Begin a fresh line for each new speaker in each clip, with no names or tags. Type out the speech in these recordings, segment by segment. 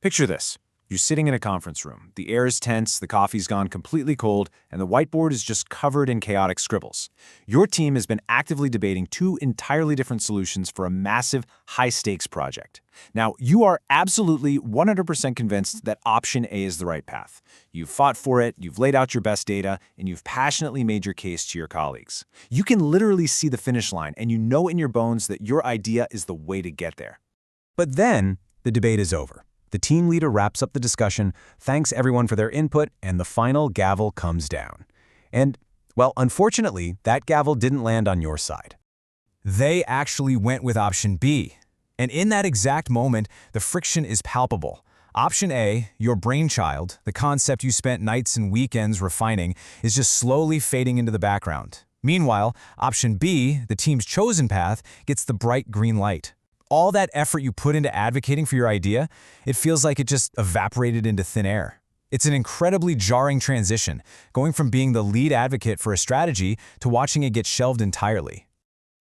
Picture this. You're sitting in a conference room. The air is tense, the coffee's gone completely cold, and the whiteboard is just covered in chaotic scribbles. Your team has been actively debating two entirely different solutions for a massive, high-stakes project. Now, you are absolutely 100% convinced that option A is the right path. You've fought for it, you've laid out your best data, and you've passionately made your case to your colleagues. You can literally see the finish line, and you know in your bones that your idea is the way to get there.
But then, the debate is over. The team leader wraps up the discussion, thanks everyone for their input, and the final gavel comes down. And, well, unfortunately, that gavel didn't land on your side. They actually went with option B. And in that exact moment, the friction is palpable. Option A, your brainchild, the concept you spent nights and weekends refining, is just slowly fading into the background. Meanwhile, option B, the team's chosen path, gets the bright green light. All that effort you put into advocating for your idea, it feels like it just evaporated into thin air. It's an incredibly jarring transition, going from being the lead advocate for a strategy to watching it get shelved entirely.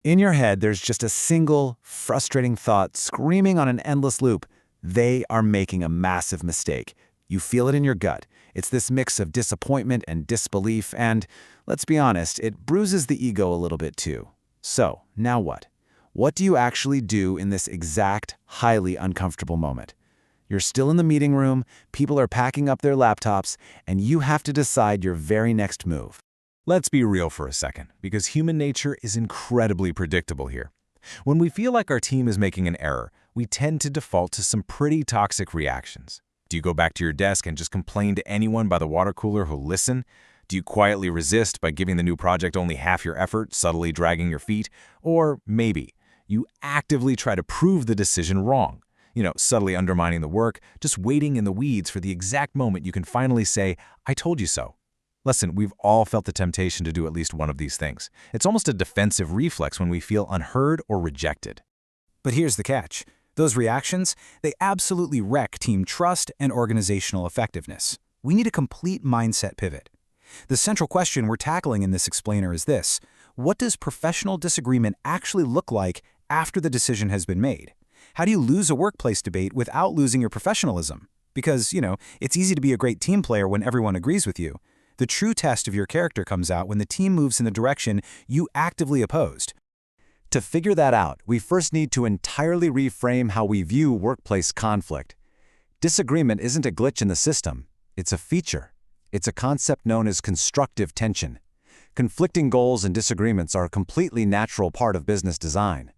In your head, there's just a single, frustrating thought screaming on an endless loop. They are making a massive mistake. You feel it in your gut. It's this mix of disappointment and disbelief, and, let's be honest, it bruises the ego a little bit too. So, now what? What do you actually do in this exact, highly uncomfortable moment? You're still in the meeting room, people are packing up their laptops, and you have to decide your very next move.
Let's be real for a second, because human nature is incredibly predictable here. When we feel like our team is making an error, we tend to default to some pretty toxic reactions. Do you go back to your desk and just complain to anyone by the water cooler who'll listen? Do you quietly resist by giving the new project only half your effort, subtly dragging your feet? Or maybe you actively try to prove the decision wrong, subtly undermining the work, just waiting in the weeds for the exact moment you can finally say, "I told you so." Listen, we've all felt the temptation to do at least one of these things. It's almost a defensive reflex when we feel unheard or rejected.
But here's the catch. Those reactions, they absolutely wreck team trust and organizational effectiveness. We need a complete mindset pivot. The central question we're tackling in this explainer is this: what does professional disagreement actually look like after the decision has been made? How do you lose a workplace debate without losing your professionalism? Because, it's easy to be a great team player when everyone agrees with you. The true test of your character comes out when the team moves in the direction you actively opposed.
To figure that out, we first need to entirely reframe how we view workplace conflict. Disagreement isn't a glitch in the system, it's a feature. It's a concept known as constructive tension. Conflicting goals and disagreements are a completely natural part of business design.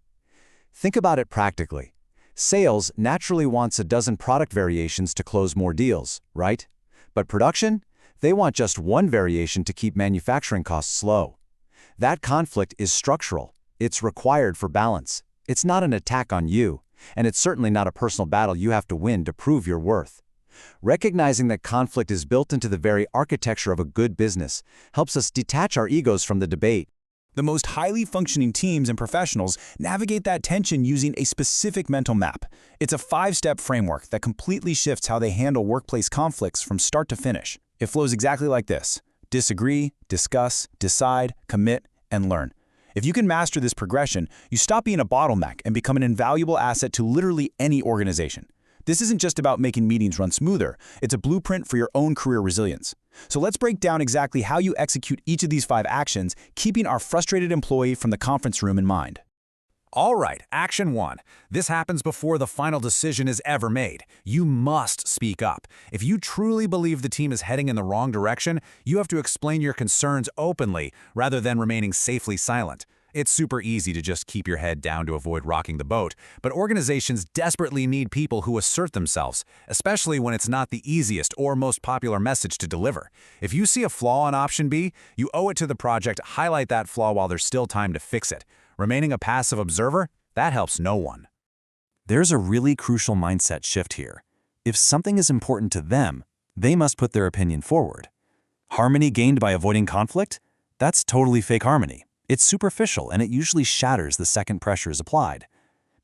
Think about it practically. Sales naturally wants a dozen product variations to close more deals, right? But production? They want just one variation to keep manufacturing costs low. That conflict is structural. It's required for balance. It's not an attack on you, and it's certainly not a personal battle you have to win to prove your worth. Recognizing that conflict is built into the very architecture of a good business helps us detach our egos from the debate.
The most highly functioning teams and professionals navigate that tension using a specific mental map. It's a 5-step framework that completely shifts how they handle workplace conflicts from start to finish. It flows exactly like this: disagree, discuss, decide, commit, and learn. If you can master this progression, you stop being a bottleneck and become an invaluable asset to literally any organization. This isn't just about making meetings run smoother, it's a blueprint for your own career resilience. So let's break down exactly how you execute each of these 5 actions, keeping our frustrated employee from the conference room in mind.
All right, action 1. This happens before the final decision is ever made. You must speak up. If you truly believe the team is heading in the wrong direction, you have to explain your concerns openly rather than remaining safely silent. It's super easy to just keep your head down to avoid rocking the boat, but organizations desperately need people who assert themselves, especially when it's not the easiest or most popular message to deliver. If you see a flaw in option B, you owe it to the project to highlight that flaw while there's still time to fix it. Remaining a passive observer, that helps no one.
There's a really crucial mindset shift here. If something is important to them, they must put their opinion forward. Harmony gained by avoiding conflict? That's totally fake harmony. It's superficial, and it usually shatters the second pressure is applied.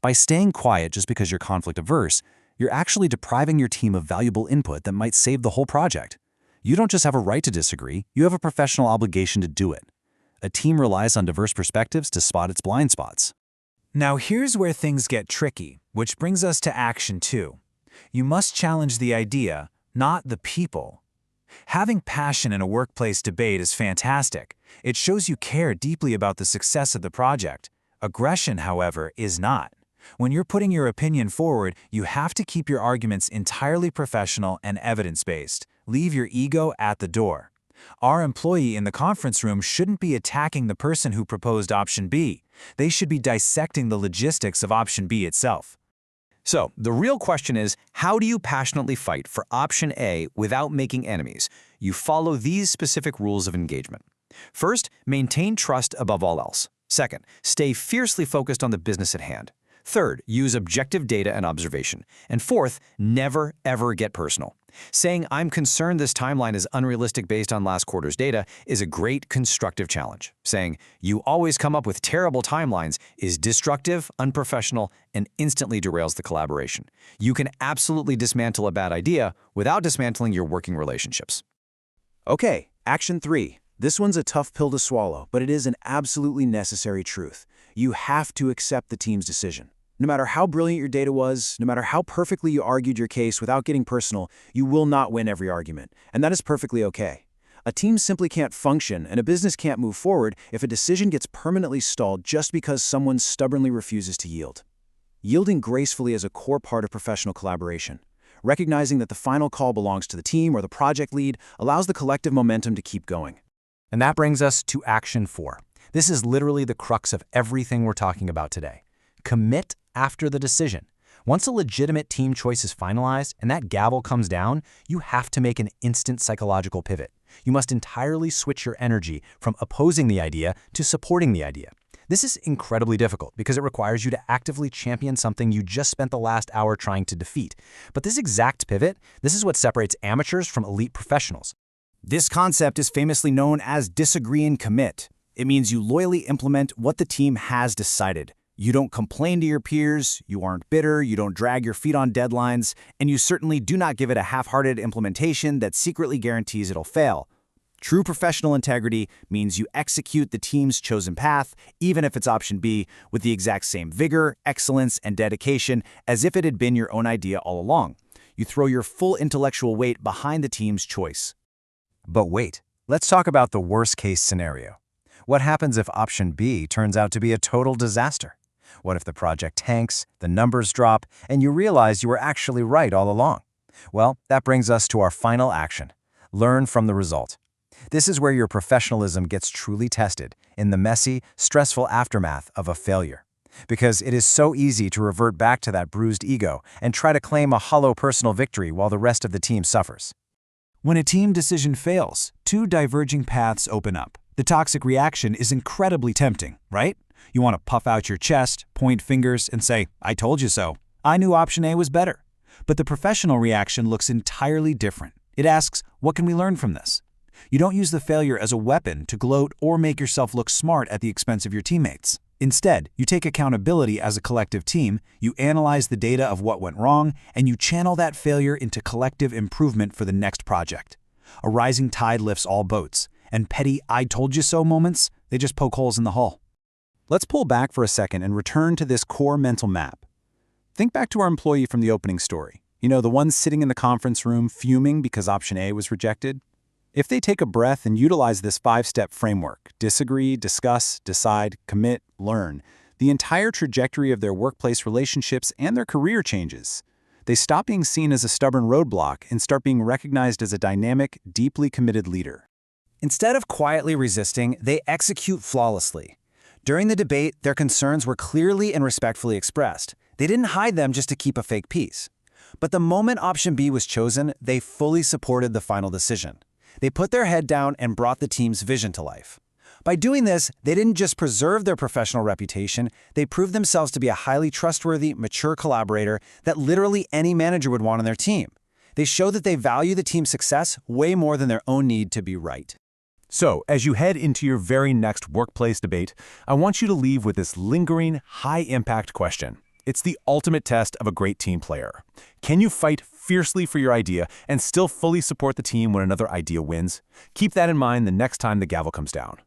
By staying quiet just because you're conflict averse, you're actually depriving your team of valuable input that might save the whole project. You don't just have a right to disagree, you have a professional obligation to do it. A team relies on diverse perspectives to spot its blind spots.
Now here's where things get tricky, which brings us to action 2.
You must challenge the idea, not the people. Having passion in a workplace debate is fantastic. It shows you care deeply about the success of the project. Aggression, however, is not. When you're putting your opinion forward, you have to keep your arguments entirely professional and evidence-based. Leave your ego at the door. Our employee in the conference room shouldn't be attacking the person who proposed option B. They should be dissecting the logistics of option B itself.
So, the real question is, how do you passionately fight for option A without making enemies? You follow these specific rules of engagement. First, maintain trust above all else. Second, stay fiercely focused on the business at hand. Third, use objective data and observation. And fourth, never, ever get personal. Saying, "I'm concerned this timeline is unrealistic based on last quarter's data," is a great constructive challenge. Saying, "You always come up with terrible timelines," is destructive, unprofessional, and instantly derails the collaboration. You can absolutely dismantle a bad idea without dismantling your working relationships.
Okay, action 3. This one's a tough pill to swallow, but it is an absolutely necessary truth. You have to accept the team's decision. No matter how brilliant your data was, no matter how perfectly you argued your case without getting personal, you will not win every argument, and that is perfectly okay. A team simply can't function, and a business can't move forward if a decision gets permanently stalled just because someone stubbornly refuses to yield. Yielding gracefully is a core part of professional collaboration. Recognizing that the final call belongs to the team or the project lead allows the collective momentum to keep going.
And that brings us to action 4. This is literally the crux of everything we're talking about today. Commit after the decision. Once a legitimate team choice is finalized and that gavel comes down, you have to make an instant psychological pivot. You must entirely switch your energy from opposing the idea to supporting the idea. This is incredibly difficult because it requires you to actively champion something you just spent the last hour trying to defeat. But this exact pivot, this is what separates amateurs from elite professionals.
This concept is famously known as disagree and commit. It means you loyally implement what the team has decided. You don't complain to your peers, you aren't bitter, you don't drag your feet on deadlines, and you certainly do not give it a half-hearted implementation that secretly guarantees it'll fail. True professional integrity means you execute the team's chosen path, even if it's option B, with the exact same vigor, excellence, and dedication as if it had been your own idea all along. You throw your full intellectual weight behind the team's choice.
But wait, let's talk about the worst-case scenario. What happens if option B turns out to be a total disaster? What if the project tanks, the numbers drop, and you realize you were actually right all along? Well, that brings us to our final action. Learn from the result. This is where your professionalism gets truly tested, in the messy, stressful aftermath of a failure. Because it is so easy to revert back to that bruised ego and try to claim a hollow personal victory while the rest of the team suffers.
When a team decision fails, two diverging paths open up. The toxic reaction is incredibly tempting, right? You want to puff out your chest, point fingers, and say, "I told you so. I knew option A was better." But the professional reaction looks entirely different. It asks, what can we learn from this? You don't use the failure as a weapon to gloat or make yourself look smart at the expense of your teammates. Instead, you take accountability as a collective team, you analyze the data of what went wrong, and you channel that failure into collective improvement for the next project. A rising tide lifts all boats, and petty "I told you so" moments, they just poke holes in the hull.
Let's pull back for a second and return to this core mental map. Think back to our employee from the opening story. You know, the one sitting in the conference room fuming because option A was rejected? If they take a breath and utilize this 5-step framework, disagree, discuss, decide, commit, learn, the entire trajectory of their workplace relationships and their career changes. They stop being seen as a stubborn roadblock and start being recognized as a dynamic, deeply committed leader.
Instead of quietly resisting, they execute flawlessly. During the debate, their concerns were clearly and respectfully expressed. They didn't hide them just to keep a fake peace. But the moment option B was chosen, they fully supported the final decision. They put their head down and brought the team's vision to life. By doing this, they didn't just preserve their professional reputation, they proved themselves to be a highly trustworthy, mature collaborator that literally any manager would want on their team. They show that they value the team's success way more than their own need to be right.
So, as you head into your very next workplace debate, I want you to leave with this lingering, high-impact question. It's the ultimate test of a great team player. Can you fight fiercely for your idea and still fully support the team when another idea wins? Keep that in mind the next time the gavel comes down.